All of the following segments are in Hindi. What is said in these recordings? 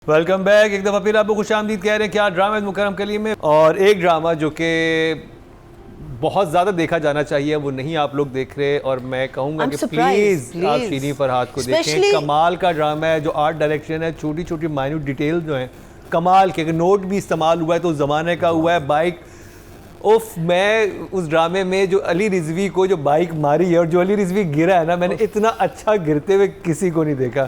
Welcome back. एक दफ़ा फिर आपको खुशामदीद कह रहे हैं क्या ड्रामा मुकरम कलीम में। और एक ड्रामा जो कि बहुत ज़्यादा देखा जाना चाहिए वो नहीं आप लोग देख रहे, और मैं कहूँगा कि प्लीज़ आप शीनी फरहाद को देखें। कमाल का ड्रामा है, जो आर्ट डायरेक्शन है, छोटी छोटी माइन्यूट डिटेल जो हैं कमाल के। नोट भी इस्तेमाल हुआ है तो उस ज़माने का हुआ है। बाइक उफ, मैं उस ड्रामे में जो अली रिजवी को जो बाइक मारी है और जो अली रिजवी गिरा है ना, मैंने इतना अच्छा गिरते हुए किसी को नहीं देखा।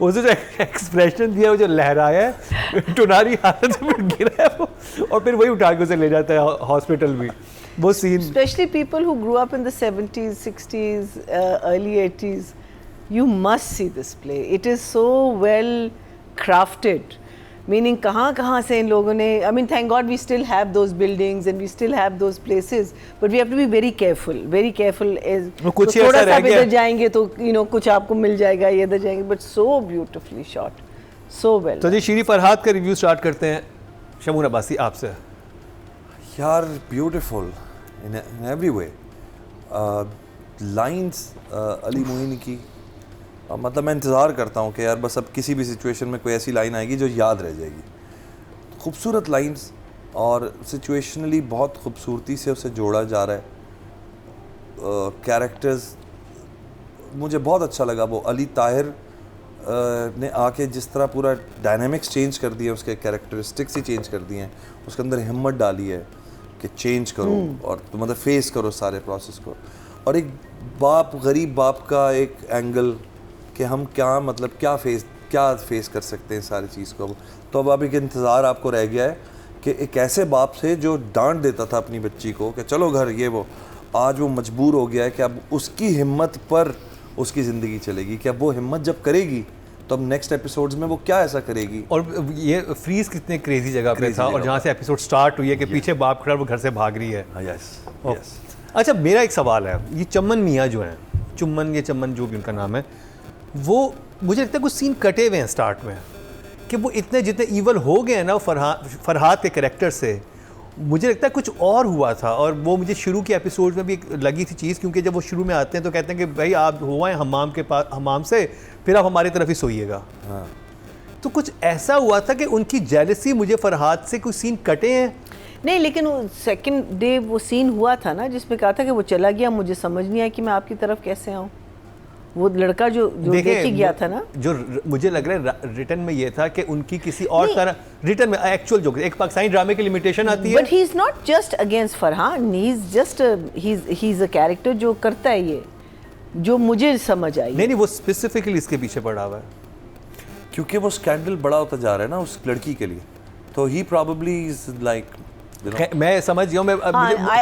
उसे जो एक्सप्रेशन दिया, वो जो लहराया है, टुनारी हालत में गिरा है वो, और फिर वही उठा के उसे ले जाता है हॉस्पिटल भी। वो scene, specially people who grew up in the 70s, 60s, early 80s, you must see this play. It is so well crafted. Meaning कहाँ से इन लोगों ने, I mean thank God we still have those buildings and we still have those places, but we have to be very careful, very careful. कुछ थोड़ा सा इधर जाएंगे तो कुछ आपको मिल जाएगा, ये इधर जाएंगे, but so beautifully shot, so well. तो जी शीनी फरहाद का रिव्यू स्टार्ट करते हैं। शमून अब्बासी आपसे। यार beautiful in every way. Lines Ali Moini की, मतलब मैं इंतज़ार करता हूँ कि यार बस अब किसी भी सिचुएशन में कोई ऐसी लाइन आएगी जो याद रह जाएगी। खूबसूरत लाइंस और सिचुएशनली बहुत खूबसूरती से उसे जोड़ा जा रहा है। कैरेक्टर्स मुझे बहुत अच्छा लगा। वो अली ताहिर ने आके जिस तरह पूरा डायनामिक्स चेंज कर दिया, उसके कैरेक्टरिस्टिक्स ही चेंज कर दिए हैं, उसके अंदर हिम्मत डाली है कि चेंज करो और तो मतलब फेस करो सारे प्रोसेस को। और एक बाप, गरीब बाप का एक एंगल कि हम क्या फेस कर सकते हैं सारी चीज़ को। तो अब एक इंतज़ार आपको रह गया है कि एक ऐसे बाप से जो डांट देता था अपनी बच्ची को कि चलो घर, ये वो, आज वो मजबूर हो गया है कि अब उसकी हिम्मत पर उसकी ज़िंदगी चलेगी। कि अब वो हिम्मत जब करेगी तो अब नेक्स्ट एपिसोड्स में वो क्या ऐसा करेगी। और ये फ्रीज कितने क्रेजी जगह पे था, और जहाँ से एपिसोड स्टार्ट हुई है कि पीछे बाप खड़ा वो घर से भाग रही है। यस। अच्छा, मेरा एक सवाल है, ये चमन मियाँ जो हैं, चमन जो भी उनका नाम है, वो मुझे लगता है कुछ सीन कटे हुए हैं स्टार्ट में कि वो इतने जितने ईवल हो गए हैं ना फरहाद के कैरेक्टर से, मुझे लगता है कुछ और हुआ था। और वो मुझे शुरू के एपिसोड में भी लगी थी चीज़, क्योंकि जब वो शुरू में आते हैं तो कहते हैं कि भाई आप हुआ है हमाम के पास, हमाम से फिर आप हमारी तरफ ही सोइएगा। हाँ। तो कुछ ऐसा हुआ था कि उनकी जेलसी, मुझे फरहाद से कुछ सीन कटे हैं। नहीं, लेकिन वो सेकंड डे वो सीन हुआ था ना जिसमें कहा था कि वो चला गया, मुझे समझ नहीं आया कि मैं आपकी तरफ कैसे आऊँ। वो लड़का जो देख गया था ना, जो मुझे लग रहा है रिटर्न में ये था कि उनकी किसी और तरह, रिटर्न में एक्चुअल जो एक पाकिस्तानी ड्रामे की लिमिटेशन आती है। But he is not just against Farhan, he is just he is a character जो करता है ये, जो मुझे समझ आई। नहीं, वो स्पेसिफिकली इसके पीछे पड़ा हुआ है क्योंकि वो स्कैंडल बड़ा होता जा रहा है ना उस लड़की के लिए, तो ही प्रोबेबली इज लाइक, मैं समझ गया हूँ।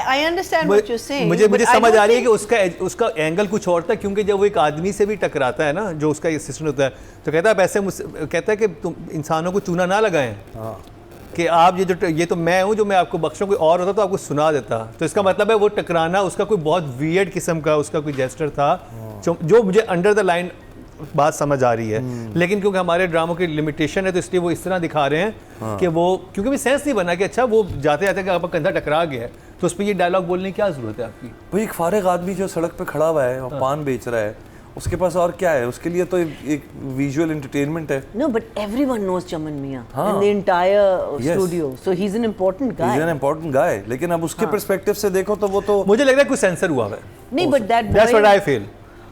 I understand what you're saying, मुझे समझ आ रही है कि उसका एंगल कुछ और था, क्योंकि जब वो एक आदमी से भी टकराता है ना, जो उसका असिस्टेंट होता है, तो कहता है ऐसे, कहता है कि तुम इंसानों को चूना ना लगाएं। कि आप ये तो मैं हूँ जो मैं आपको बख्शूँ, कोई और होता तो आपको सुना देता। तो इसका मतलब है वो टकराना उसका कोई बहुत वियर्ड किस्म का उसका कोई जेस्चर था, जो मुझे अंडर द लाइन बात समझ आ रही है। लेकिन क्योंकि हमारे ड्रामों की लिमिटेशन है तो इसलिए वो इस तरह दिखा रहे हैं कि वो, क्योंकि भी सेंस नहीं बना कि अच्छा वो जाते जाते आपका कंधा टकरा गया है तो उस पर ये डायलॉग बोलने की क्या जरूरत है आपकी। भाई एक फारिग आदमी जो सड़क पे खड़ा हुआ है और पान बेच रहा है, उसके पास और क्या है? उसके लिए तो एक विजुअल एंटरटेनमेंट है। No, but everyone knows Chaman Miyan in the entire studio, so he is an important guy. He is an important guy, लेकिन अब उसके पर्सपेक्टिव से देखो तो वो तो, मुझे लग रहा है कुछ सेंसर हुआ है। नहीं, but that's what I feel.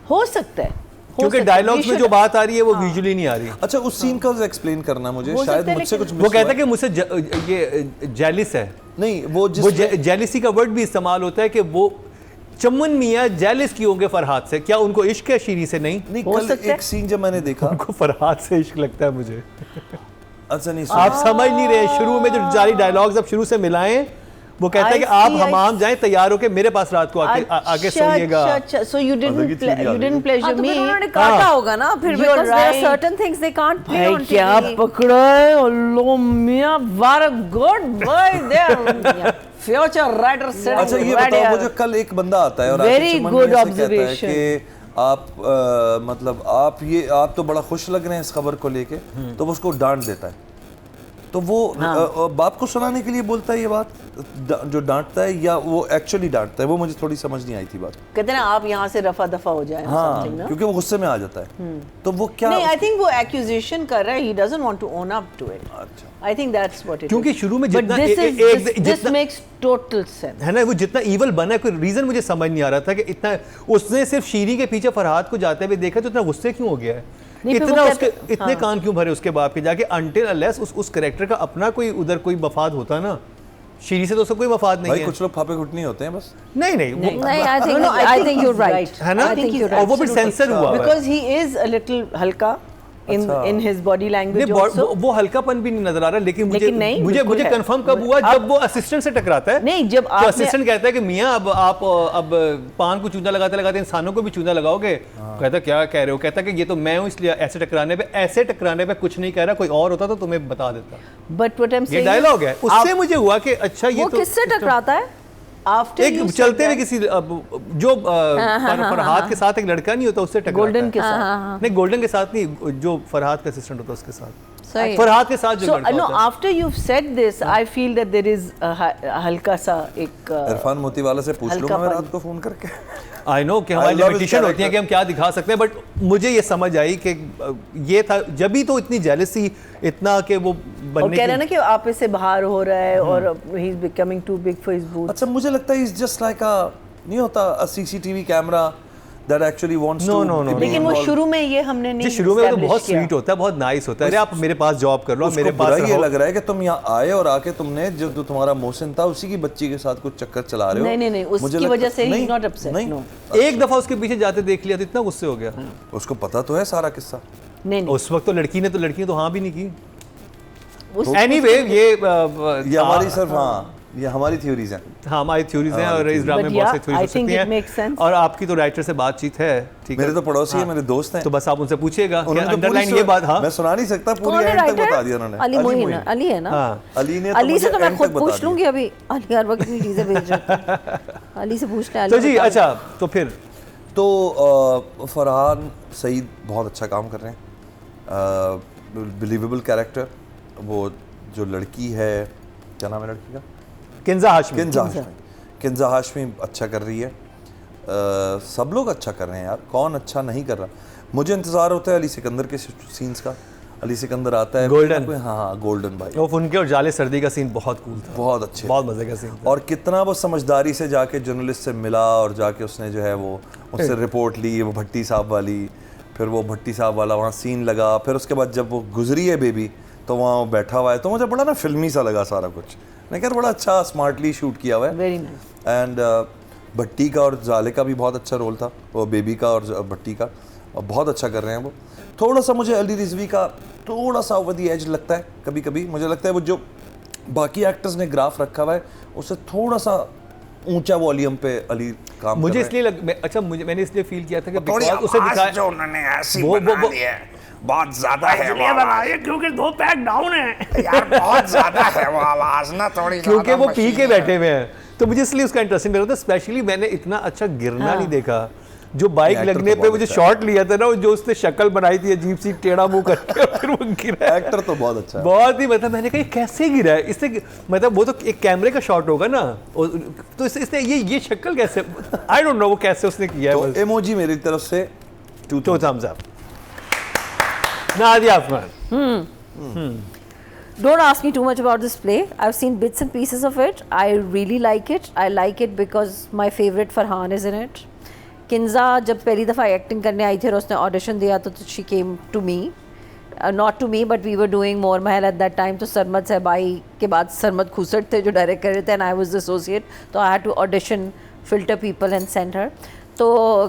हो सकता है, क्योंकि डायलॉग्स में जो बात आ रही है वो विजुअली नहीं आ रही। अच्छा, उस सीन का एक्सप्लेन करना मुझे, शायद मुझसे कुछ वो कहता है कि मुझसे ये जेलिस है। नहीं, वो जेलिसी का वर्ड भी इस्तेमाल होता है कि वो चमन मियाँ जेलिस क्यों होंगे फरहाद से। क्या उनको इश्क है शीनी से? नहीं, कल एक सीन जब मैंने देखा, उनको फरहाद से इश्क लगता है मुझे। अच्छा नहीं, आप समझ नहीं रहे। शुरू में जो जारी डायलॉग्स अब शुरू से मिलाएं, वो कहता है कि आप हमाम जाएं तैयार होके मेरे पास रात को आके सोइएगा। अच्छा, सो यू डिडंट प्लेजर मी। उन्होंने काटा होगा ना फिर, because there are certain things they can't play on TV। क्या पकड़ा है Allah Miyan, very good boy there, future writer said. अच्छा ये बताओ, मुझे कल एक बंदा आता है और वेरी गुड ऑब्जर्वेशन कि आप मतलब आप तो बड़ा खुश लग रहे हैं इस खबर को लेके, तो वो उसको डांट देता है तो वो बाप को सुनाने के लिए बोलता है ये बात, जो डांटता है, या वो एक्चुअली डांटता है? वो मुझे थोड़ी समझ नहीं आई थी बात। कहते हैं ना आप यहाँ से रफा दफा हो जाए, हाँ, क्योंकि वो गुस्से में आ जाता है। तो वो क्या नहीं, आई थिंक वो एक्यूजेशन कर रहा है, he doesn't want to own up to it. अच्छा, I think that's what it, क्योंकि शुरू में जितना दिस मेक्स टोटल सेंस है ना, वो जितना ईवल बना है, कोई रीजन मुझे समझ नहीं आ रहा था कि इतना उसने सिर्फ शीरी के पीछे फरहाद को जाते हुए देखा तो इतना गुस्से क्यों हो गया है, इतना उसके इतने कान क्यों भरे उसके बाप के जाके, अनटिल अनलेस उस कैरेक्टर का अपना कोई उधर कोई मफाद होता ना। शीरी से तो उसका कोई मफाद नहीं है। कुछ लोग फापे घुटनी होते हैं बस। नहीं आई थिंक यू राइट है ना, और वो भी सेंसर हुआ because he is a little हल्का in his body language also. वो हल्कापन भी नहीं नजर आ रहा, लेकिन नहीं, मुझे कंफर्म कब हुआ जब वो असिस्टेंट से टकराता है। नहीं, जब तो असिस्टेंट कहता है कि मियां अब पान को चूना लगाते लगाते इंसानों को भी चूना लगाओगे। कहता क्या कह रहे हो? कहता कि ये तो मैं हूं, इसलिए ऐसे टकराने पे कुछ नहीं कह रहा, कोई और होता तो तुम्हें बता देता। But what I am saying, ये डायलॉग है, उससे मुझे हुआ कि अच्छा ये तो किससे टकराता है? आफ्टर एक चलते हुए किसी जो फरहाद के साथ एक लड़का नहीं होता, उससे टकराता है। गोल्डन के साथ नहीं, गोल्डन के साथ नहीं, जो फरहाद का असिस्टेंट होता है उसके साथ। सही। फरहाद के साथ जो So लड़का no, होता है। after you've said this, I feel that there is हल्का सा एक इरफान मोतीवाला से पूछ लूंगा मैं रात को फोन करके। आई नो कि हमारी लिमिटेशन होती है कि हम क्या दिखा सकते हैं, बट मुझे ये समझ आई कि ये था जब भी तो इतनी जेलसी, इतना कि वो और कह रहा है ना कि आप इससे बाहर हो रहा है और he is becoming too big for his boots. अच्छा, मुझे लगता है इज जस्ट लाइक अ, नहीं होता a CCTV camera that actually wants to. No. लेकिन वो शुरू में ये हमने नहीं, शुरू में वो तो बहुत स्वीट होता है, बहुत नाइस होता है, अरे आप मेरे पास जॉब कर लो, आप मेरे पास ये लग रहा है कि तुम यहाँ आए और आके तुमने जो तुम्हारा मोहसिन था उसी की बच्ची के साथ कुछ चक्कर चला रहे हो। नहीं, उसकी वजह से ही नॉट अपसेट। नो, एक दफा उसके पीछे जाते देख लिया तो इतना गुस्से हो गया। उसको पता तो है सारा किस्सा। नहीं, उस वक्त तो लड़की ने तो हाँ भी नहीं की। एनीवे ये हमारी सिर्फ ये हमारी थ्योरीज हैं। हाँ, हमारी थ्योरीज हैं और इस ड्रामे में बहुत सी थ्योरीज हो सकती हैं, और आपकी तो राइटर से बातचीत है, ठीक है? मेरे तो पड़ोसी हैं, मेरे दोस्त हैं, तो बस आप उनसे पूछिएगा, अंडरलाइन ये बात। हाँ, मैं सुना नहीं सकता, पूरी एंड तक बता दिया उन्होंने। अली मोइन, अली है ना? अली से तो मैं खुद पूछ लूंगी अभी। अली हर वक्त इतनी चीजें भेज रहा है, अली से पूछ ले। तो जी अच्छा, तो फिर तो फरहान सईद बहुत अच्छा काम कर रहे हैं, बिलीवेबल कैरेक्टर। वो जो लड़की है, क्या नाम है लड़की का? किंजा हाशमी अच्छा कर रही है। सब लोग अच्छा कर रहे हैं यार, कौन अच्छा नहीं कर रहा? मुझे इंतजार होता है अली सिकंदर के सीन्स का। अली सिकंदर आता है, गोल्डन। हाँ, गोल्डन भाई, वो उनके और जाले सर्दी का सीन बहुत कूल था, बहुत अच्छे, बहुत मजे का सीन था। और कितना वो समझदारी से जाके जर्नलिस्ट से मिला और जाके उसने जो है वो उससे रिपोर्ट ली, वो भट्टी साहब वाली। फिर वो भट्टी साहब वाला वहाँ सीन लगा, फिर उसके बाद जब वो गुजरी है बेबी तो वहाँ वो बैठा हुआ है, तो मुझे बड़ा ना फिल्मी सा लगा सारा कुछ। मैं कह बड़ा अच्छा स्मार्टली शूट किया हुआ है, वेरी नाइस। एंड भट्टी का और जाले का भी बहुत अच्छा रोल था, वो बेबी का और भट्टी का, और बहुत अच्छा कर रहे हैं वो। थोड़ा सा मुझे अली रिजवी का थोड़ा सा ओवर द एज लगता है कभी कभी। मुझे लगता है वो जो बाकी एक्टर्स ने ग्राफ रखा हुआ है उससे थोड़ा सा ऊंचा वॉल्यूम पे अली काम मुझे कर इसलिए मैंने इसलिए फील किया था कि थोड़ी उसे दिखाया जो उन्होंने ऐसी बना दी है, बहुत ज्यादा है वो आवाज, क्योंकि 2 पैक डाउन है यार, बहुत ज्यादा है वो आवाज ना, थोड़ी क्योंकि वो पी के बैठे हुए हैं, तो मुझे इसलिए उसका इंटरेस्टिंग लगा था। स्पेशली मैंने इतना अच्छा गिरना नहीं देखा। जो बाइक लगने पे मुझे शॉट लिया था ना, जो उसने शक्ल बनाई थी अजीब सी, टेढ़ा मुंह करके, और फिर वो गिरा। एक्टर तो बहुत अच्छा है, बहुत ही, मतलब मैंने कहा कैसे गिरा है इससे, मतलब वो तो एक कैमरे का शॉट होगा ना, तो इसने ये शक्ल कैसे, आई डोंट नो वो कैसे उसने किया है। तो इमोजी मेरी तरफ से 2 thumbs up। Nadia Afghan। Don't ask me too much about this play. I've seen bits and pieces of it. I really like it. I like it because my favorite Farhan is in it. Kinza जब पहली दफ़ा एक्टिंग करने आई थी और उसने ऑडिशन दिया तो she came to me, not to me but we were doing Mor Mahal at that time. तो सरमद सहबाई के बाद सरमद खुसट थे जो डायरेक्ट कर रहे थे, and I was the associate, तो I had to audition, filter people and send her. तो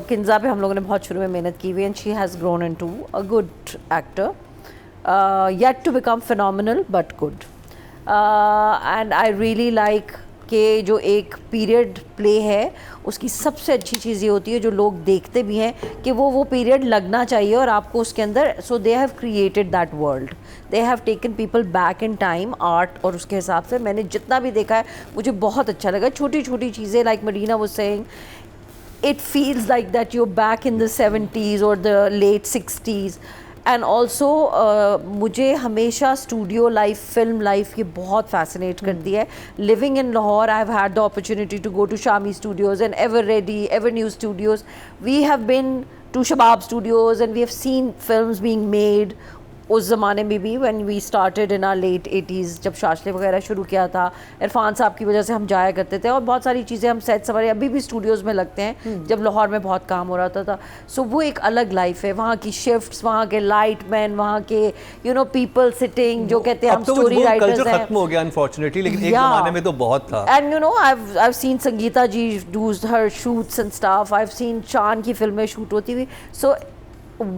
किंजा पे हम लोगों ने बहुत शुरू में मेहनत की हुई, and she has grown into a good actor, yet to become phenomenal but good. And I really like कि जो एक पीरियड प्ले है उसकी सबसे अच्छी चीज़ ये होती है, जो लोग देखते भी हैं, कि वो पीरियड लगना चाहिए और आपको उसके अंदर, so they have created that world, they have taken people back in time, art, और उसके हिसाब से मैंने जितना भी देखा है मुझे बहुत अच्छा लगा। छोटी छोटी चीज़ें, like Marina was saying, it feels like that you're back in the 70s or the late 60s, and also मुझे हमेशा स्टूडियो लाइफ, फिल्म लाइफ ये बहुत फैसिनेट करती है. Living in Lahore, I have had the opportunity to go to Shami studios and ever ready, ever new studios. We have been to Shabab studios and we have seen films being made. उस ज़माने में भी when we started in our late 80s, जब शाशले वगैरह शुरू किया था, इरफान साहब की वजह से हम जाया करते थे और बहुत सारी चीज़ें हम सेट्स हमारे अभी भी स्टूडियोज़ में लगते हैं जब लाहौर में बहुत काम हो रहा था. सो वो एक अलग लाइफ है, वहाँ की शिफ्ट्स, वहाँ के लाइट मैन, वहाँ के यू नो पीपल सिटिंग, जो कहते हैं हम स्टोरी राइटर्स हैं. खत्म हो गया अनफॉर्चुनेटली, लेकिन एक ज़माने में तो बहुत था. And you know I've seen Sangeeta ji do her shoots and stuff. I've seen चांद की फिल्में शूट होती हुई. So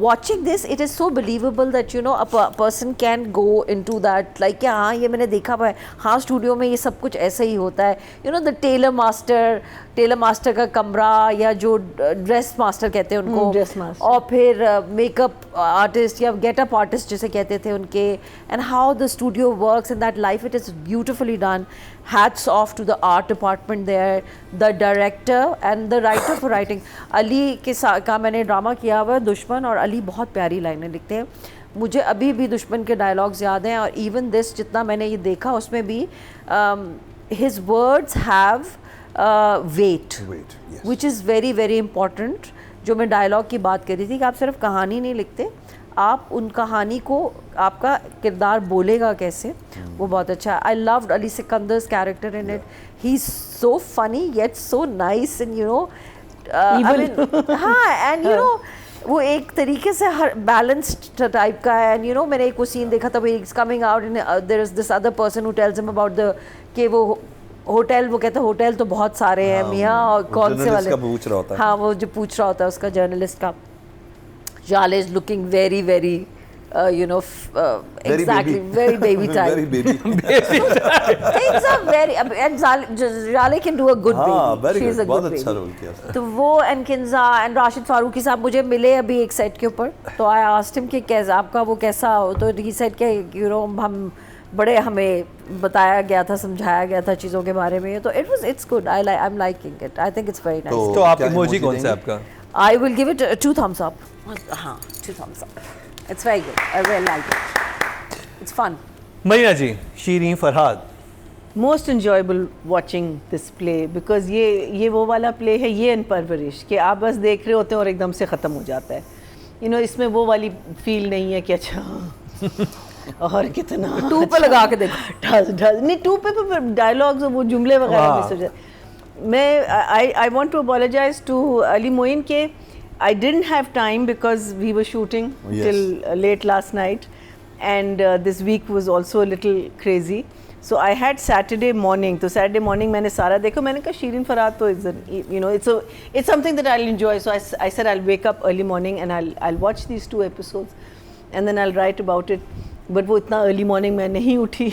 watching this, it is so believable that you know a person can go into that, like क्या, हाँ ये मैंने देखा है, हाँ स्टूडियो में ये सब कुछ ऐसे ही होता है. You know the tailor master का कमरा, या जो ड्रेस मास्टर कहते हैं उनको, ड्रेस मास्टर, और फिर मेकअप आर्टिस्ट या गेटअप आर्टिस्ट जिसे कहते थे उनके, and how the studio works in that life. It is beautifully done. Hats off to the art department there, the director and the writer for writing. Ali के का मैंने ड्रामा किया हुआ है दुश्मन, और अली बहुत प्यारी लाइनें लिखते हैं. मुझे अभी भी दुश्मन के डायलॉग्स याद हैं, और इवन दिस जितना मैंने ये देखा उसमें भी his words have weight, yes. which is very very important. जो मैं डायलॉग की बात कर रही थी कि आप सिर्फ कहानी नहीं लिखते, आप उन कहानी को, आपका किरदार बोलेगा कैसे, वो बहुत अच्छा है. I loved Ali Sikandar's character in it. He is so funny yet so nice, and you know I mean, हाँ, एंड यू नो वो एक तरीके से हर बैलेंस्ड टाइप का है. एंड यू नो मैंने एक वो सीन देखा था, वो is coming out and there is this other person who tells him about the, कि वो होटल, वो कहता है होटल तो बहुत सारे हैं मियाँ, और कौन से वाले, हाँ वो जो पूछ रहा होता है उसका जर्नलिस्ट का. Jale is looking very very you know exactly very baby type. Very baby. Things are very, and Jale can do a good baby. She's a good baby. अच्छा रोल किया. तो वो एंड किंजा एंड राशिद फारूकी साहब मुझे मिले अभी एक सेट के ऊपर, तो आई आस्क्ड हिम कि कैसा आपका वो कैसा हो, तो ही सेड के यू नो हम बड़े, हमें बताया गया था, समझाया गया था चीज़ों के बारे में, तो it's good. I am liking it. I think it's very nice. तो आप इमोजी कौन सा आपका? I will give it 2 thumbs up. हाँ, 2 thumbs up. It's very good. I really like it. It's fun. Marina ji, Shirin Farhad. Most enjoyable watching this play, because ये वो वाला प्ले है, ये इन परवरिश कि आप बस देख रहे होते हैं और एकदम से ख़त्म हो जाता है. यू नो इसमें वो वाली फील नहीं है कि अच्छा और कितना 2 पे लगा के देखो. ढस नहीं, 2 पे डायलॉग्स वो जुमले वगैरह मिस हो जाते. मैं I want to apologize to Ali Moin के I didn't have time because we were shooting till late last night, and this week was also a little crazy. So I had Saturday morning. तो Saturday morning मैंने सारा देखा. मैंने कहा शीरीन फरहाद तो you know it's something that I'll enjoy. So I said I'll wake up early morning and I'll watch these 2 episodes and then I'll write about it. But वो इतना अर्ली मॉर्निंग मैं नहीं उठी.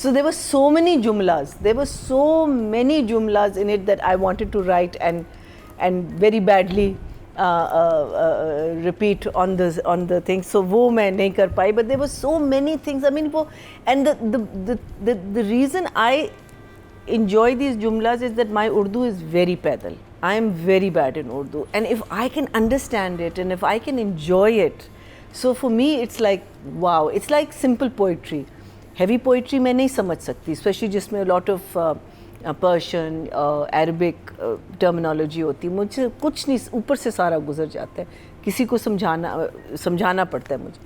So there were so many jumlas. There were so many jumlas in it that I wanted to write and very badly repeat on the thing. So वो मैं नहीं कर पाई. But there were so many things. I mean वो, and the reason I enjoy these jumlas is that my Urdu is very pedal. I am very bad in Urdu, and if I can understand it and if I can enjoy it, so for me it's like wow, it's like simple poetry. Heavy poetry मैं नहीं समझ सकती, especially जिसमें a lot of Persian, Arabic terminology होती है. मुझे कुछ नहीं, ऊपर से सारा गुजर जाता है, किसी को समझाना पड़ता है मुझे.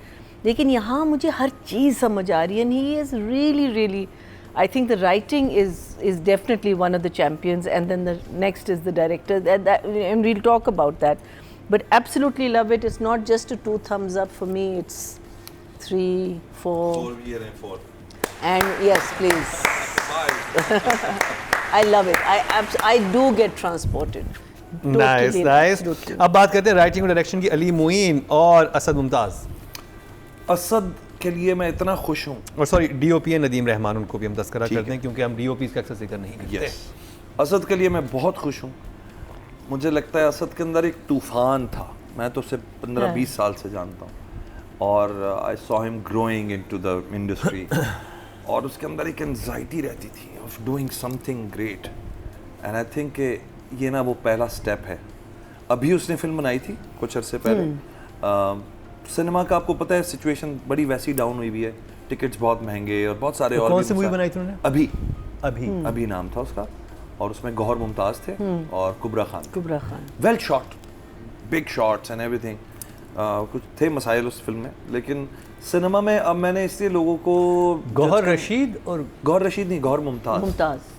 लेकिन यहाँ मुझे हर चीज़ समझ आ रही है. and he is really I think the writing is definitely one of the champions, and then the next is the director, and we'll talk about that. But absolutely love it. It's not just a 2 thumbs up for me. It's 3, 4. 4. And yes, please. I love it. I do get transported. Nice, nice. अब बात करते हैं राइटिंग और डायरेक्शन की. अली मोइन और असद मुमताज़. असद के लिए मैं इतना खुश हूँ, और सॉरी DOP है नदीम रहमान, उनको भी हम तस्करा करते हैं क्योंकि हम DOPs का अक्सर जिक्र नहीं करते. असद के लिए मैं बहुत खुश हूँ. मुझे लगता है असद के अंदर एक तूफ़ान था. मैं तो उसे 15-20 साल से जानता हूँ, और I saw him growing into the industry, और उसके अंदर एक एंजाइटी रहती थी of doing something great. And I think ये ना वो पहला स्टेप है. अभी उसने फिल्म बनाई थी कुछ अरसे पहले, सिनेमा का आपको पता है सिचुएशन बड़ी वैसी डाउन हुई भी है, टिकट्स बहुत महंगे और बहुत सारे और कौन भी सी मूवी मसाले। बनाई थी उन्होंने? अभी अभी नाम था उसका, और उसमें गौहर मुमताज़ थे और Kubra Khan. Well shot, big shots and everything. कुछ थे मसाइल उस फिल्म में, लेकिन सिनेमा में अब मैंने इसलिए लोगों को गौहर रशीद और गौहर रशीद नहीं, Gohar Mumtaz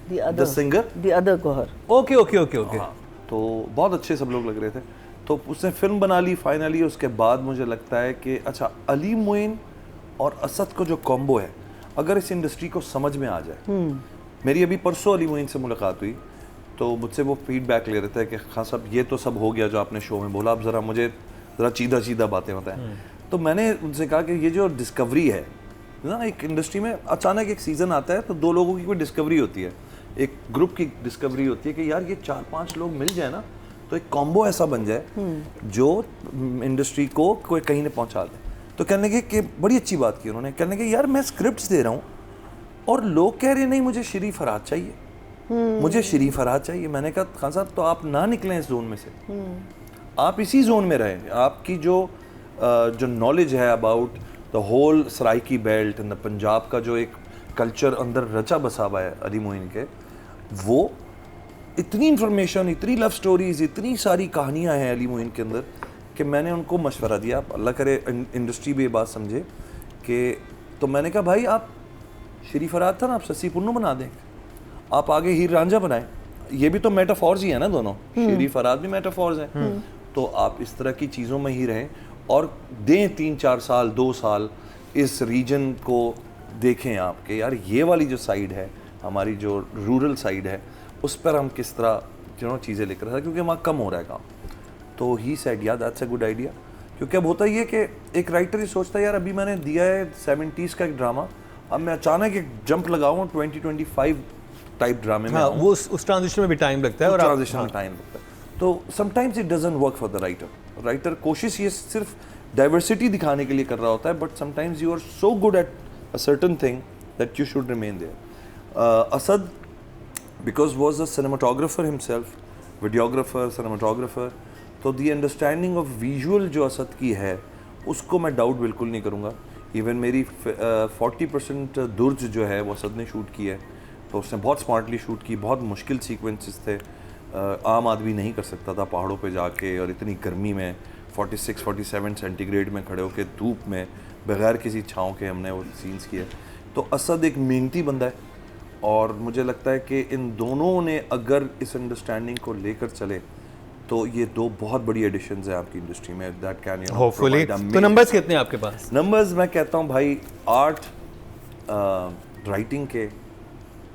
the singer, the other Gohar. Okay okay okay okay. हाँ, तो बहुत अच्छे सब लोग लग रहे थे। तो उसने फिल्म बना ली फाइनली। उसके बाद मुझे लगता है कि अच्छा, अली मोइन और असद को जो कॉम्बो है, अगर इस इंडस्ट्री को समझ में आ जाए। मेरी अभी परसों अली मोइन से मुलाकात हुई, तो मुझसे वो फीडबैक ले रहे थे कि हाँ साहब ये तो सब हो गया जो आपने शो में बोला, अब ज़रा मुझे ज़रा सीधा बातें बताएं। तो मैंने उनसे कहा कि ये जो डिस्कवरी है ना, एक इंडस्ट्री में अचानक एक सीज़न आता है तो दो लोगों की कोई डिस्कवरी होती है, एक ग्रुप की डिस्कवरी होती है कि यार ये 4-5 लोग मिल जाए ना तो एक कॉम्बो ऐसा बन जाए जो इंडस्ट्री को कोई कहीं ने पहुंचा दे। तो कहने के कि बड़ी अच्छी बात की उन्होंने, कहने के यार मैं स्क्रिप्ट्स दे रहा हूँ और लोग कह रहे नहीं मुझे शरीफ फरहाद चाहिए, मुझे शरीफ फरहाद चाहिए। मैंने कहा खान साहब तो आप ना निकलें इस जोन में से, आप इसी जोन में रहें। आपकी जो नॉलेज है about the whole Saraiki belt and the Punjab का जो एक कल्चर अंदर रचा बसा हुआ है अली मोइन के, वो इतनी इन्फॉर्मेशन, इतनी लव स्टोरीज, इतनी सारी कहानियाँ हैं अली मोइन के अंदर कि मैंने उनको मशवरा दिया, अल्लाह करे इंडस्ट्री भी ये बात समझे कि, तो मैंने कहा भाई आप शरीफ फरहाद था ना, आप सस्सी पुन्नू बना दें, आप आगे हीर रांझा बनाएं। ये भी तो मेटाफॉर्स ही है ना दोनों, शरीफ फरहाद भी मेटाफॉर्स हैं। तो आप इस तरह की चीज़ों में ही रहें और दें 3-4 साल 2 साल इस रीजन को देखें आप कि यार ये वाली जो साइड है हमारी, जो रूरल साइड है, उस पर हम किस तरह चीज़ें लेकर हैं, क्योंकि वहाँ कम हो रहा है काम। तो ही सेड या दैट्स अ गुड आइडिया। क्योंकि अब होता ही है कि एक राइटर ही सोचता है यार अभी मैंने दिया है 70s का एक ड्रामा, अब मैं अचानक एक जंप लगाऊँ 2025 टाइप ड्रामे में। हाँ, वो उस ट्रांजिशन में भी टाइम लगता है और ट्रांजिशन में टाइम लगता है। तो sometimes it doesn't work for the writer. Writer कोशिश ये सिर्फ डाइवर्सिटी दिखाने के लिए कर रहा होता है, but sometimes you are so good at a certain thing that you should remain there. Asad because was a cinematographer himself, videographer, cinematographer, तो the understanding of visual जो असद की है उसको मैं डाउट बिल्कुल नहीं करूँगा। इवन मेरी 40% दुर्ज जो है वो असद ने शूट की है, तो उसने बहुत स्मार्टली शूट की, बहुत मुश्किल सीक्वेंसेस थे, आम आदमी नहीं कर सकता था पहाड़ों पे जाके और इतनी गर्मी में 46-47 सेंटीग्रेड में खड़े होकर धूप में बगैर किसी छाँव के हमने वो सीन्स किए। तो असद एक मेहनती बंदा है और मुझे लगता है कि इन दोनों ने अगर इस अंडरस्टैंडिंग को लेकर चले तो ये दो बहुत बड़ी एडिशंस हैं आपकी इंडस्ट्री में, that can you know hopefully. तो नंबर्स कितने हैं आपके पास? नंबर्स मैं कहता हूँ भाई 8 राइटिंग के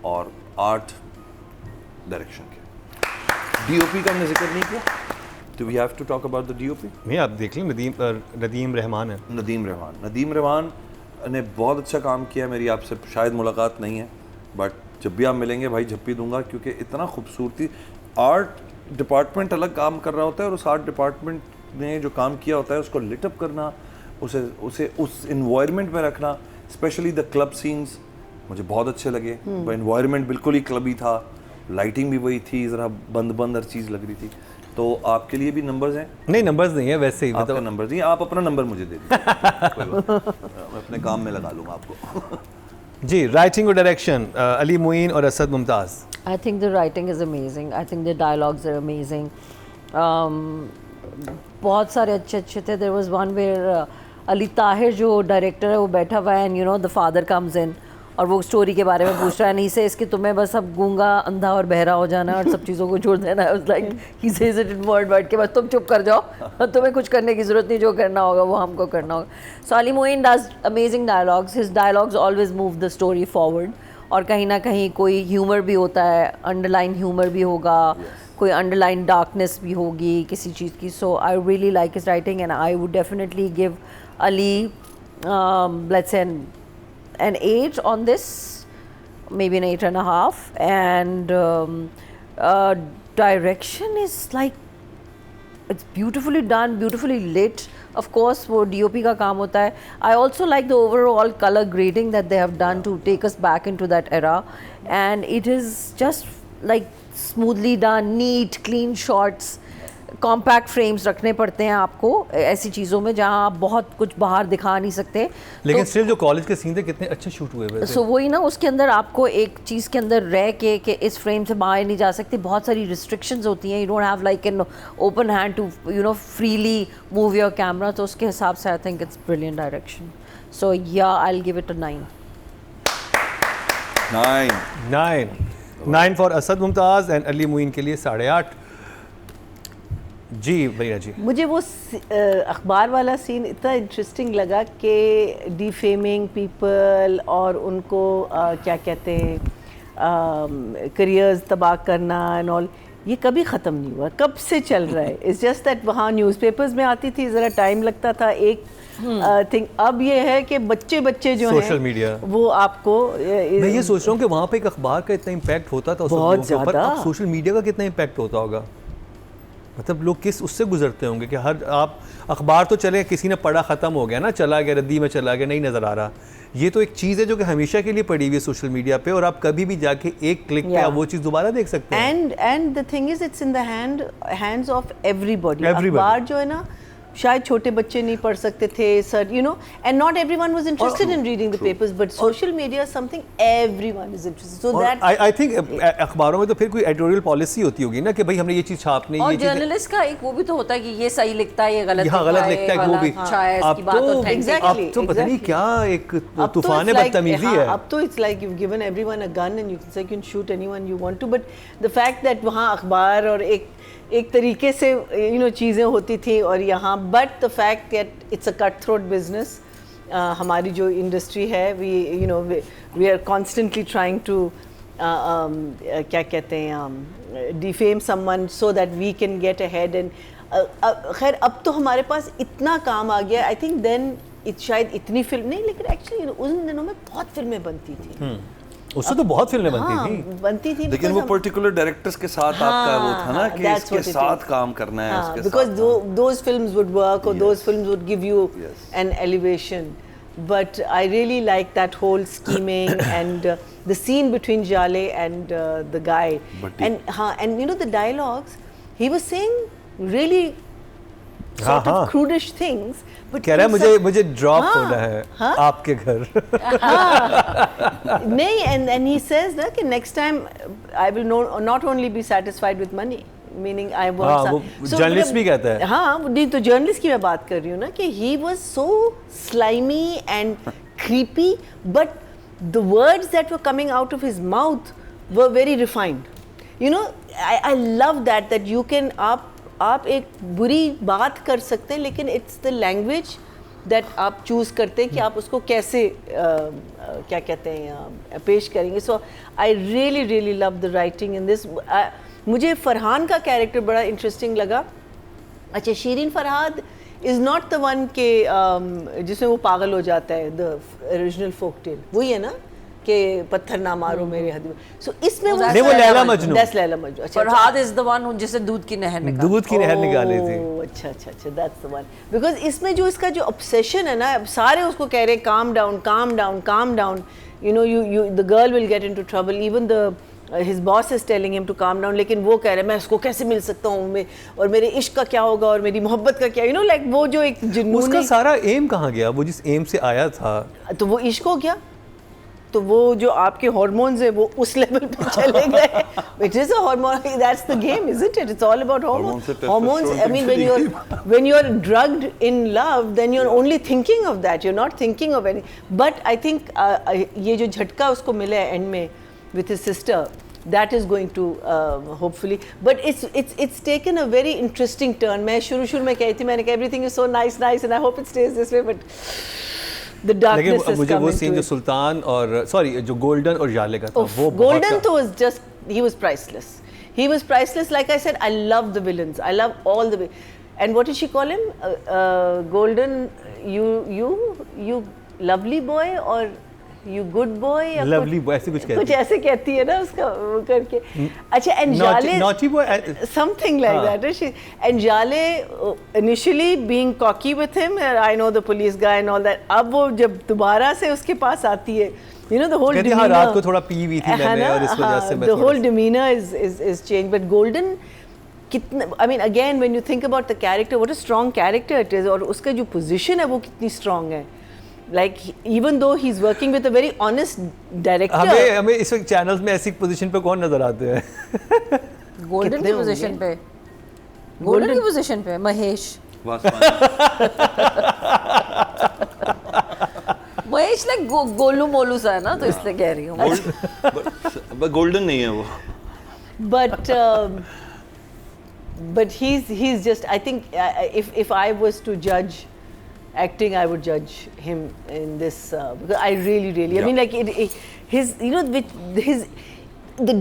और 8 डायरेक्शन के। डीओपी का हमने जिक्र नहीं किया, तो we have to talk about the DOP. नहीं, आप देख लें, नदीम रहमान है। नदीम रहमान ने बहुत अच्छा काम किया। मेरी आपसे शायद मुलाकात नहीं है, बट जब भी आप मिलेंगे भाई झप्पी दूंगा, क्योंकि इतना खूबसूरती, आर्ट डिपार्टमेंट अलग काम कर रहा होता है और उस आर्ट डिपार्टमेंट ने जो काम किया होता है उसको लिटअप करना, उसे उस इन्वायरमेंट में रखना, स्पेशली द क्लब सीन्स मुझे बहुत अच्छे लगे। इन्वायरमेंट बिल्कुल ही क्लबी था, लाइटिंग भी वही थी, ज़रा बंद हर चीज़ लग रही थी। तो आपके लिए भी नंबर्स हैं? नहीं, नंबर्स नहीं है, वैसे ही आपका नंबर नहीं, आप अपना नंबर मुझे दे दीजिए कोई बात नहीं, मैं अपने काम में लगा लूँगा आपको। जी, राइटिंग और डायरेक्शन अली मोइन और Asad Mumtaz. I think the writing is amazing. I think the dialogues are amazing. बहुत सारे अच्छे थे. There was one where Ali Tahir जो डायरेक्टर है वो बैठा हुआ है and you know the father comes in और वो स्टोरी के बारे में पूछ रहा है, नहीं से इसके तुम्हें बस अब गूंगा, अंधा और बहरा हो जाना और सब चीज़ों को छोड़ देना है. Like he says it in word के बाद तुम चुप कर जाओ, तुम्हें कुछ करने की ज़रूरत नहीं, जो करना होगा वो हमको करना होगा. So Ali Moin does amazing dialogues. His dialogues always move the story forward और कहीं ना कहीं कोई ह्यूमर भी होता है, अंडरलाइन ह्यूमर भी होगा, कोई अंडरलाइन डार्कनेस भी होगी किसी चीज़ की. So I really like his writing and I would definitely give Ali let's say an 8 on this, maybe an 8.5. And direction is like it's beautifully done, beautifully lit. Of course वो DOP का काम होता है. I also like the overall color grading that they have done to take us back into that era, and it is just like smoothly done, neat, clean shots. Compact frames रखने पड़ते हैं आपको ऐसी चीज़ों में जहाँ आप बहुत कुछ बाहर दिखा नहीं सकते। लेकिन स्टिल जो कॉलेज के सीन थे कितने अच्छे शूट हुए वैसे। सो वही ना, उसके अंदर आपको एक चीज़ के अंदर रह के कि इस फ्रेम से बाहर नहीं जा सकती, बहुत सारी रिस्ट्रिक्शंस होती हैं। You don't have like an open hand to freely move your camera. तो उसके हिसाब से I think it's brilliant direction. So yeah I will give it a 9 for Asad Mumtaz and Ali Muin के लिए 8.5। जी भैया जी, मुझे वो अखबार वाला सीन इतना इंटरेस्टिंग लगा कि डिफेमिंग पीपल और उनको क्या कहते हैं करियर्स तबाह करना एंड ऑल, ये कभी ख़त्म नहीं हुआ, कब से चल रहा है। इट्स जस्ट दैट वहाँ न्यूज़पेपर्स में आती थी, ज़रा टाइम लगता था एक थिंग। अब ये है कि बच्चे जो सोशल हैं मीडिया वो आपको मैं ये सोच रहा हूँ कि वहाँ पे एक अखबार का इतना इम्पैक्ट होता था उस बहुत लोगों के ऊपर, ज़्यादा। अब सोशल मीडिया का कितना इम्पैक्ट होता होगा। मतलब लोग किस उससे गुजरते होंगे कि हर आप अखबार तो चले, किसी ने पढ़ा ख़त्म हो गया ना, चला गया रद्दी में चला गया, नहीं नज़र आ रहा। ये तो एक चीज़ है जो कि हमेशा के लिए पड़ी हुई है सोशल मीडिया पे, और आप कभी भी जाके एक क्लिक पे आप वो चीज़ दोबारा देख सकते हैं। And the thing is it's in the hands of everybody. अखबार जो है ना, शायद छोटे बच्चे नहीं पढ़ सकते थे sir, you know, and not everyone was interested in reading the papers, but social media something everyone is interested. So that I think अखबारों में तो फिर कोई एडिटोरियल पॉलिसी होती होगी ना कि भाई हमने ये चीज़ छापनी है। और जर्नलिस्ट का एक वो भी तो होता है कि ये सही लिखता है, ये गलत यहाँ गलत लिखता है, वो भी। अच्छा है, इसकी बात अब Exactly, तो पता नहीं exactly. क्या एक अब तो तूफान it's like- बदतमीजी हाँ, है। अब तो it's like you've given everyone a gun and you can shoot anyone you want to, but the fact that वहाँ अखबार और एक तरीके से यू नो चीज़ें होती थी, और यहाँ but the fact that it's a cut throat business. हमारी जो इंडस्ट्री है, we are constantly trying to क्या कहते हैं defame someone so that we can get ahead. And खैर अब तो हमारे पास इतना काम आ गया, आई थिंक देन शायद इतनी फिल्म नहीं, लेकिन एक्चुअली उन दिनों में बहुत फिल्में बनती थी। उससे तो बहुत फिल्में बनती हाँ, थी। बनती थी, लेकिन वो पर्टिकुलर डायरेक्टर्स के साथ आपका वो था ना कि that's इसके what it साथ is. काम करना है, उसके because साथ those films would work, or those Yes. films would give you Yes. an elevation. But I really like that whole scheming and the scene between Jale and the guy. Bhatti. And you know the dialogues, he was saying really sort हाँ. of crudish things. But कह रहा है in मुझे ड्रॉप हाँ, होना है हाँ. आपके घर। नहीं, and he says ना कि next time I will not only be satisfied with money, meaning I want हाँ, वो journalist भी कहता है। हाँ, नहीं तो जर्नलिस्ट की मैं बात कर रही हूँ ना कि he was so slimy and creepy, but the words that were coming out of his mouth were very refined. You know, I love that you can आप एक बुरी बात कर सकते हैं, लेकिन इट्स द लैंग्वेज दैट आप चूज़ करते हैं कि आप उसको कैसे क्या कहते हैं पेश करेंगे। So I really love the writing in this. मुझे फरहान का कैरेक्टर बड़ा इंटरेस्टिंग लगा। अच्छा, Shirin Farhad is not the one के जिसमें वो पागल हो जाता है, द ओरिजिनल फोक टेल वही है ना कि पत्थर ना मारो मेरे हद में। सो इसमें नहीं, वो लैला मजनू। दैट्स लैला मजनू। अच्छा, फरहाद इज द वन जिसे दूध की नहर निकाली थी। अच्छा, दैट्स द वन। बिकॉज इसमें जो इसका जो ऑब्सेशन है ना, अब सारे उसको कह रहे हैं calm down, you know, you the girl will get into trouble, even the his boss is telling him to calm down, लेकिन वो कह रहे हैं मैं उसको कैसे मिल सकता हूँ, और मेरे इश्क का क्या होगा, और मेरी मोहब्बत का क्या, यू नो, लाइक वो जो एक जुनूनी। उसका सारा एम कहाँ गया? वो जिस एम से आया था तो वो इश्क हो गया, तो वो जो आपके हार्मोन्स है वो उस लेवल पे चले गए। It is a hormone, that's the game, isn't it? It's all about hormones. I mean when you're drugged in love, then you're only thinking of that, you're not thinking of any. But I think ये जो झटका उसको मिला है एंड में with his sister, that is going to hopefully, but it's taken a very interesting turn. मैं शुरू में कही थी, मैंने कहा everything is so nice and I hope it stays this way, but the darkness has come into it. मुझे वो सीन जो सुल्तान और जो गोल्डन और जाले का था, वो गोल्डन तो was just, he was priceless. Like I said, I love the villains, I love all the, and what did she call him, golden, you lovely boy or you good boy, lovely boy ऐसे कुछ ऐसे कहती है ना उसका वो करके। अच्छा, and Jale, naughty boy, something like that. And Jale initially being cocky with him, I know the police guy and all that, अब वो जब दोबारा से उसके पास आती है, you know, the whole demeanor, रात को थोड़ा पी हुई थी मैंने और इस वजह से the whole demeanor is changed. But Golden कितना, I mean again when you think about the character, what a strong character it is, और उसका जो position है वो कितनी strong है. Like even though he's working with a very honest director. हमें इस वक्त चैनल्स में ऐसी पोजीशन पे कौन नजर आते हैं? गोल्डन की पोजीशन पे, गोल्डन की पोजीशन पे महेश. महेश लाइक गोलू मोलू सा है ना, तो इसलिए कह रही हूँ. गोल्डन नहीं है वो. But he's just, I think if I was to judge acting, I would judge him in this because I really I mean like his, you know, with his the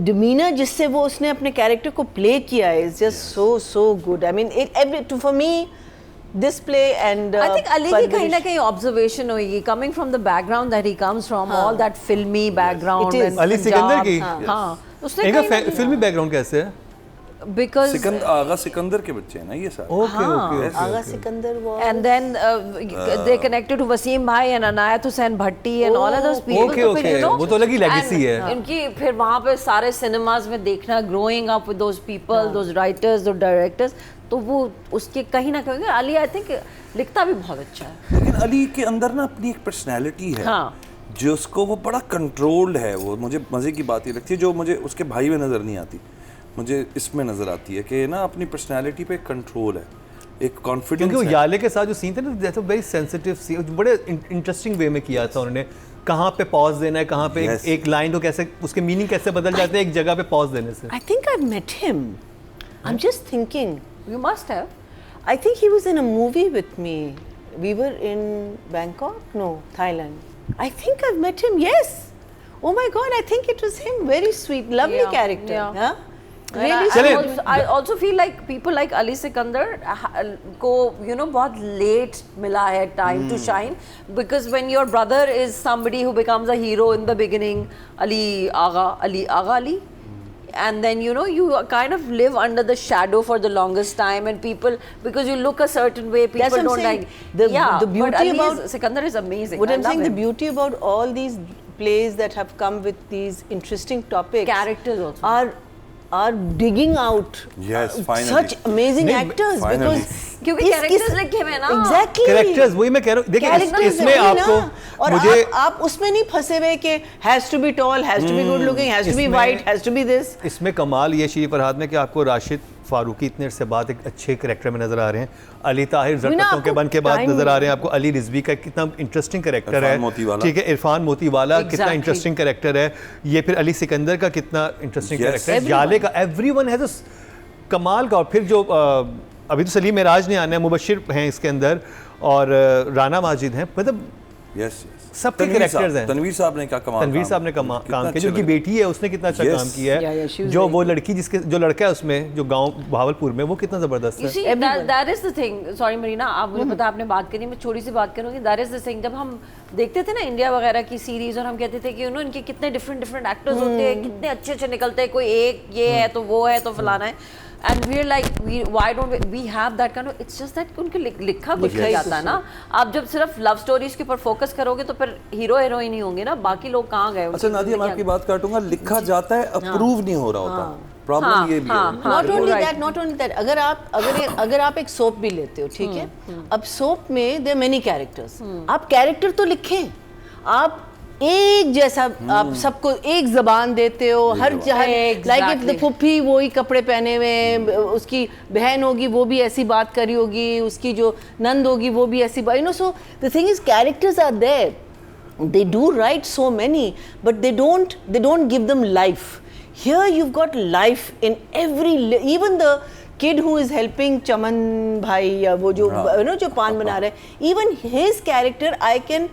demeanor जिससे वो उसने अपने character को play किया है is just so good. I mean for me this play and I think Ali की कहीं ना कहीं observation होगी coming from the background that he comes from, all that filmy background. It is. Ali Sikandar की. हाँ, उसने इनका फिल्मी बैकग्राउंड कैसे है? because आगा सिकंदर के बच्चे हैं ना ये सारे. Okay. Agha Sikandar was, and then they connected to Wasim Bhai and Anayat Hussain Bhatti and all of those people. Okay, तो फिर, you know, वो तो अलग ही legacy है. इनकी फिर वहाँ पे सारे cinemas में देखना, growing up with those people, those writers, those directors, तो वो उसके कहीं ना कहीं अली I think लिखता भी बहुत अच्छा है. लेकिन अली के अंदर ना अपनी एक पर्सनैलिटी है. हाँ. जो उसको वो बड़ा कंट्रोल्ड है. वो मुझे मजे की बात ये लगती है जो मुझे उसके भाई में नजर नहीं आती, मुझे इसमें नजर आती है कि ना अपनी पर्सनैलिटी पे कंट्रोल है, एक कॉन्फिडेंस. क्योंकि वो याले के साथ जो सीन थे ना, that's a very sensitive scene, बड़े इंटरेस्टिंग वे में किया था उन्होंने. कहाँ पे पॉज देना है, कहाँ पे एक लाइन को कैसे, उसके मीनिंग कैसे बदल जाते हैं एक जगह पे पॉज देने से. I think I've met him. I'm just thinking. You must have. I think he was in a movie with me. We were in Bangkok? No, Thailand. I think I've met him, yes. Oh my God, I think it was him. Very sweet, lovely character. Yeah. Huh? Really, I also feel like people like Ali Sikandar को you know बहुत late मिला है time to shine, because when your brother is somebody who becomes a hero in the beginning, Ali, and then you know you kind of live under the shadow for the longest time, and people, because you look a certain way, people That's what don't I'm saying. like. The beauty but Ali about Sikandar is amazing. What I I'm love saying, the him. beauty about all these plays that have come with these interesting topics, Characters also. are digging out finally. such amazing नहीं, actors finally. because क्योंकि characters लिखे हुए ना. exactly कैरेक्टर्स वही मैं कह रहा हूँ. देखिए इसमें आपको और मुझे आप उसमें नहीं फंसे हुए कि has to be tall, has to be good looking, has to be white, has to be this. इसमें कमाल ये शरीफ फरहाद में कि आपको राशिद फारूकी इतने अरसे बाद एक अच्छे कैरेक्टर में नजर आ रहे हैं. अली ताहिर ज़रक़तों के बन के बाद नजर आ रहे हैं आपको. अली रिजवी का कितना इंटरेस्टिंग कैरेक्टर है, ठीक है. इरफान मोतीवाला कितना इंटरेस्टिंग कैरेक्टर है. ये फिर अली सिकंदर का कितना इंटरेस्टिंग कैरेक्टर है. याले का एवरीवन हैज अ कमाल का. और फिर जो अभी तो सलीम मिराज ने आना है, मुबशिर हैं इसके अंदर, और राना माजिद हैं. मतलब सबके कैरेक्टर्स हैं. तनवीर साहब ने क्या कमाल, तनवीर साहब ने काम किया. जो उनकी बेटी है उसने कितना अच्छा काम किया है. जो वो लड़की जिसके जो लड़का है उसमें जो गांव भावलपुर में, वो कितना जबरदस्त है. You see, that is the thing. Sorry Marina, आप मुझे पता आपने बात करी, मैं छोटी सी बात करूँगी. That is the thing. जब हम देखते थे ना इंडिया वगैरह की सीरीज, और हम कहते थे कि यू नो इनके कितने डिफरेंट एक्टर्स होते हैं, कितने अच्छे अच्छे निकलते हैं. कोई एक ये है तो वो है तो फलाना है. And we're like, why don't we have that kind of? It's just that उनके लिखा कुछ नहीं जाता है ना. आप जब सिर्फ लव स्टोरीज के ऊपर फोकस करोगे तो फिर हीरो हीरोइन ही होंगे ना, बाकी लोग कहाँ गए. अच्छा नादिया, मैं आपकी बात काटूंगा. लिखा जाता है, अप्रूव नहीं हो रहा होता. प्रॉब्लम ये भी है. Not only that, अगर आप एक सोप भी लेते हो, ठीक है. अब सोप में there are many characters. आप कैरेक्टर तो लिखें. आप एक जैसा आप सबको एक जबान देते हो हर जगह. लाइक इफ द फुफी वही कपड़े पहने हुए, उसकी बहन होगी वो भी ऐसी बात करी होगी, उसकी जो नंद होगी वो भी ऐसी बात, you know. So the thing is characters are there. They do write so many, but they don't give them life. Here you've got life in every, even the kid who is helping Chaman bhai या वो जो you know जो पान बना रहे हैं, even his character I can,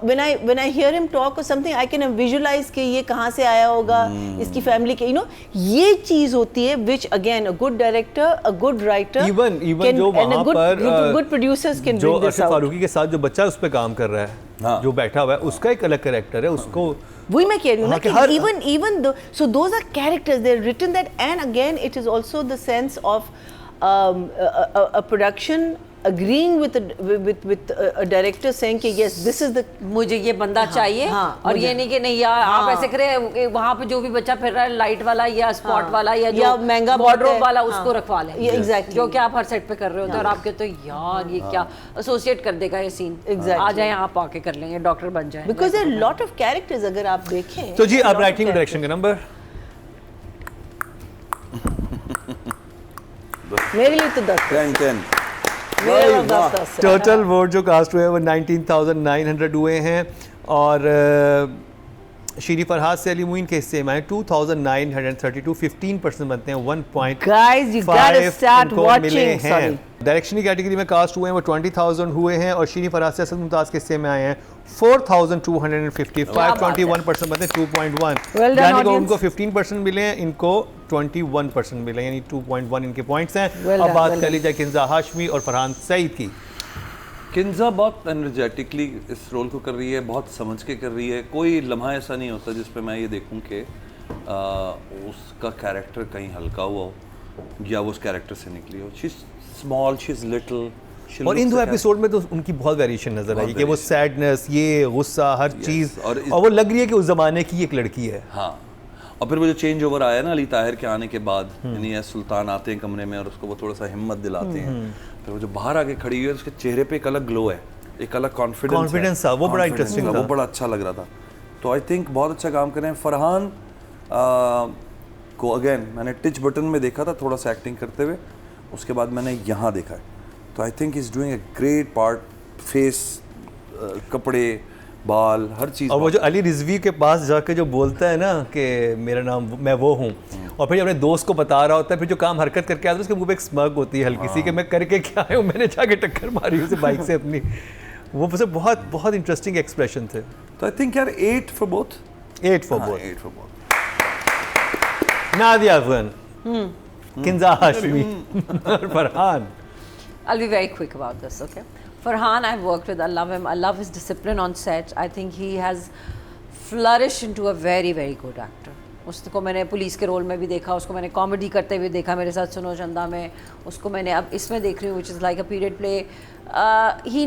when I hear him talk or something, I can visualize कि ये कहाँ से आया होगा, इसकी family के, you know, ये चीज़ होती है which again a good director, a good writer, even can, जो and a good producers can bring this out. जो फारूकी के साथ जो बच्चा उस पे काम कर रहा है, जो बैठा हुआ है, उसका एक अलग कैरेक्टर है. उसको वही मैं कह रही हूँ ना कि even though, so those are characters, they're written that, and again it is also the sense of a production agreeing with a director saying कि yes this is the मुझे ये बंदा चाहिए और ये नहीं कि नहीं यार आप ऐसे करें वहाँ पे जो भी बच्चा फिर रहा है लाइट वाला या स्पॉट वाला या जो महंगा वार्डरोब वाला उसको रखवा लें exactly जो कि आप हर सेट पे कर रहे होते हैं और आपके तो यार ये क्या एसोसिएट कर देगा ये सीन आ जाए आप आके कर लेंगे डॉक्टर बन जाए because there are lot of characters अगर आप देखें तो जी आप राइटिंग डायरेक्शन का नंबर मेरे लिए तो 10 टोटल वोट जो कास्ट हुए हैं वो 19,900 हुए हैं और शीरी फरहाद से अली मुइन के हिस्से में 2,932 15% बनते हैं 1.5 Guys, you gotta start watching. Sorry. Direction की कैटेगरी में कास्ट हुए हैं वो 20,000 हुए हैं और शीरी फरहाद से असद मुमताज़ के हिस्से में आए हैं 4,250 521% बनते हैं 2.1 यानी कि उनको 15% मिले हैं इनको 21% मिले यानी 2.1 इनके पॉइंट्स हैं। अब बात कर ली जाए किंजा हाशमी और फरहान सईद की। किंजा बहुत एनर्जेटिकली इस रोल को कर रही है, बहुत समझ के कर रही है। कोई लम्हा ऐसा नहीं होता जिस पे मैं ये देखूं कि उसका कैरेक्टर कहीं हल्का हुआ हो या वो उस कैरेक्टर से निकली हो। She is small, she is little. और इन दो एपिसोड में तो उनकी बहुत वेरिएशन नजर आई कि वो सैडनेस, ये गुस्सा, हर चीज़ और वो लग रही है कि उस ज़माने की एक लड़की है। हाँ, और फिर वो जो चेंज ओवर आया ना अली ताहिर के आने के बाद, यानी सुल्तान आते हैं कमरे में और उसको वो थोड़ा सा हिम्मत दिलाते हैं, फिर वो जो बाहर आके खड़ी हुई है उसके चेहरे पे एक अलग ग्लो है, एक अलग कॉन्फिडेंस था, वो बड़ा इंटरेस्टिंग था, वो बड़ा अच्छा लग रहा था। तो आई थिंक बहुत अच्छा काम कर रहे हैं। फरहान को अगेन मैंने टिच बटन में देखा था थोड़ा सा एक्टिंग करते हुए, उसके बाद मैंने यहाँ देखा है, तो I think is doing a great part. Face, कपड़े, बाल, हर चीज़। और वो जो अली रिजवी के पास जाके जो बोलता है ना कि मेरा नाम मैं वो हूँ, और फिर अपने दोस्त को बता रहा होता है, फिर जो काम हरकत करके आता है उसके मुंह पे एक स्मग होती है हल्की सी कि मैं करके क्या आया हूँ, मैंने जाके टक्कर मारी उसे बाइक से अपनी। वो मुझे बहुत बहुत इंटरेस्टिंग एक्सप्रेशन थे। तो आई थिंक यार 8 for both. 8 for both. Nadia Afghan, Kinza Hashmi और Farhan. I'll be very quick about this, okay? Farhan, I've worked with. I love him. I love his discipline on set. I think he has flourished into a very, very good actor. उसको मैंने पुलिस के रोल में भी देखा, उसको मैंने कॉमेडी करते हुए देखा मेरे साथ सुनो चंदा में, उसको मैंने अब इसमें देख रही हूँ which is like a period play. He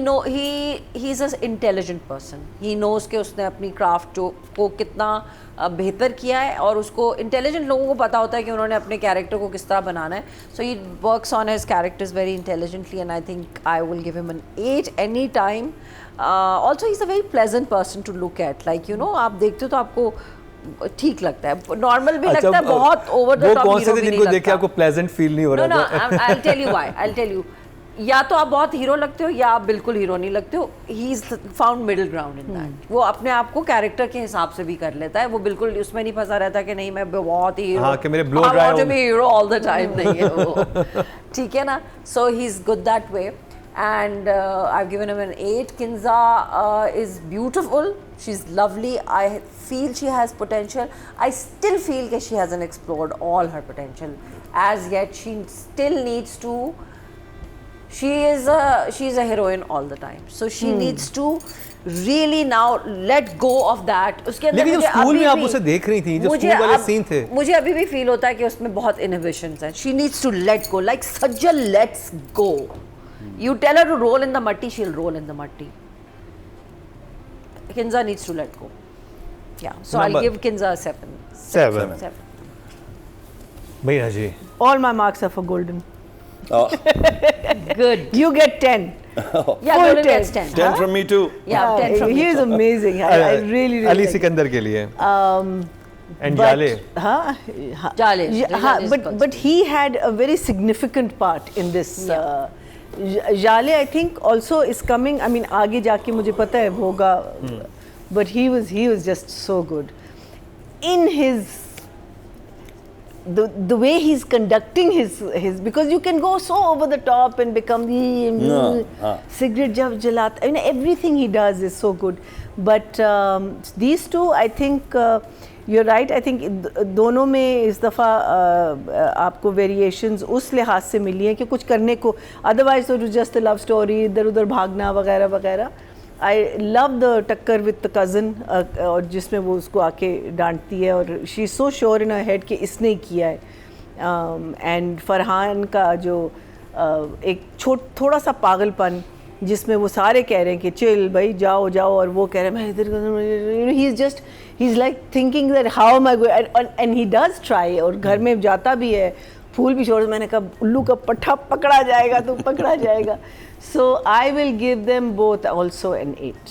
is an intelligent person. He knows कि उसने अपनी क्राफ्ट को कितना बेहतर किया है और उसको इंटेलिजेंट लोगों को पता होता है कि उन्होंने अपने कैरेक्टर को किस तरह बनाना है। So he works on his characters very intelligently and I think I will give him an 8 any time. Also he is a very pleasant person to look at, like you know आप देखते हो तो आपको ठीक लगता है, नॉर्मल भी लगता है, बहुत ओवर द टॉप हीरो भी नहीं लगता। देख के आपको प्लेजेंट फील नहीं हो रहा? No, I will tell you why. I will tell you, या तो आप बहुत हीरो लगते हो या आप बिल्कुल हीरो नहीं लगते हो। He is found middle ground in that. वो अपने आप को कैरेक्टर के हिसाब से भी कर लेता है, वो बिल्कुल उसमें नहीं फंसा रहता कि नहीं मैं बहुत ही हीरो, हाँ, कि मेरे ब्लो ड्राई हो, मैं हीरो ऑल द टाइम नहीं है वो। ठीक है ना? So he is good that way and I've given him an 8. Kinza is beautiful, she's lovely, I feel she has potential. I still feel that she hasn't explored all her potential as yet. She still needs to, she's a heroine all the time, so she needs to really now let go of that. उसके अंदर लेकिन जो स्कूल में आप उसे देख रही थी, जो स्कूल वाले सीन थे, मुझे अभी भी फील होता है कि उसमें बहुत inhibitions हैं. She needs to let go, like Sajjal lets go. You tell her to roll in the muddy, she'll roll in the muddy. Kinza needs to let go. Yeah, so I'll give Kinza a 7. 7. भैया जी, all my marks are for Golden. Good. You get 10. Yeah, Golden gets 10. 10 from me too. Yeah, 10 from me. He is amazing. I really Ali like Sikandar के लिए and but, जाले, Jale. yeah, but he had a very significant part in this. Jale, I think, also is coming. I mean, आगे जाके मुझे पता है होगा, but he was just so good in his the way he's conducting his because you can go so over the top and become cigarette जब जलाता, I mean, everything he does is so good. But these two, I think. You're right. I think दोनों में इस दफ़ा आपको वेरिएशंस उस लिहाज से मिली हैं कि कुछ करने को, अदरवाइज तो जस्ट लव स्टोरी, इधर उधर भागना वगैरह वगैरह. आई लव द टक्कर विद द कज़न, और जिसमें वो उसको आके डांटती है और she is so sure in her head कि इसने ही किया है. एंड फरहान का जो एक थोड़ा सा पागलपन जिसमें वो सारे कह रहे हैं कि चिल भाई जाओ जाओ, और वो कह रहे हैं मैं इधर, he is like thinking that how am I going, and he does try, और घर में जाता भी है, फूल भी छोड़, मैंने कहा उल्लू का पट्टा पकड़ा जाएगा तो पकड़ा जाएगा. So I will give them both also an 8.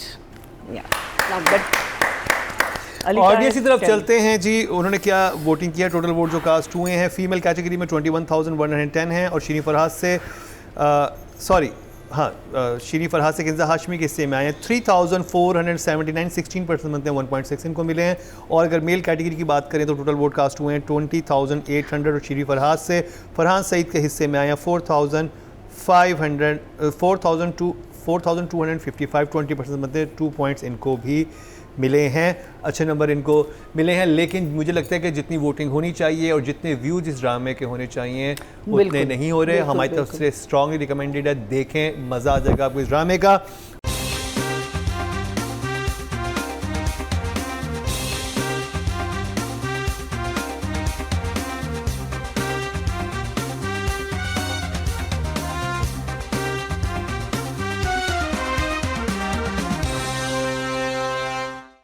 Audience की तरफ चलते हैं जी. उन्होंने क्या वोटिंग किया? टोटल वोट जो कास्ट हुए हैं फीमेल कैटेगरी में 21,110 हैं, और शीरी फरहाद से शीरी फरहाद से किंजा हाशमी के हिस्से में आए हैं 3,479, 16% बनते हैं, 1.6 इनको मिले हैं. और अगर मेल कैटेगरी की बात करें तो टोटल वोट कास्ट हुए हैं 20,800, और शीरी फरहाद से फरहान सईद के हिस्से में आए हैं 4,255, 20% बनते हैं, 2 पॉइंट्स इनको भी मिले हैं, अच्छे नंबर इनको मिले हैं. लेकिन मुझे लगता है कि जितनी वोटिंग होनी चाहिए और जितने व्यूज इस ड्रामे के होने चाहिए उतने नहीं हो रहे. हमारी तरफ से स्ट्रांगली रिकमेंडेड है, देखें, मज़ा आ जाएगा आपको इस ड्रामे का.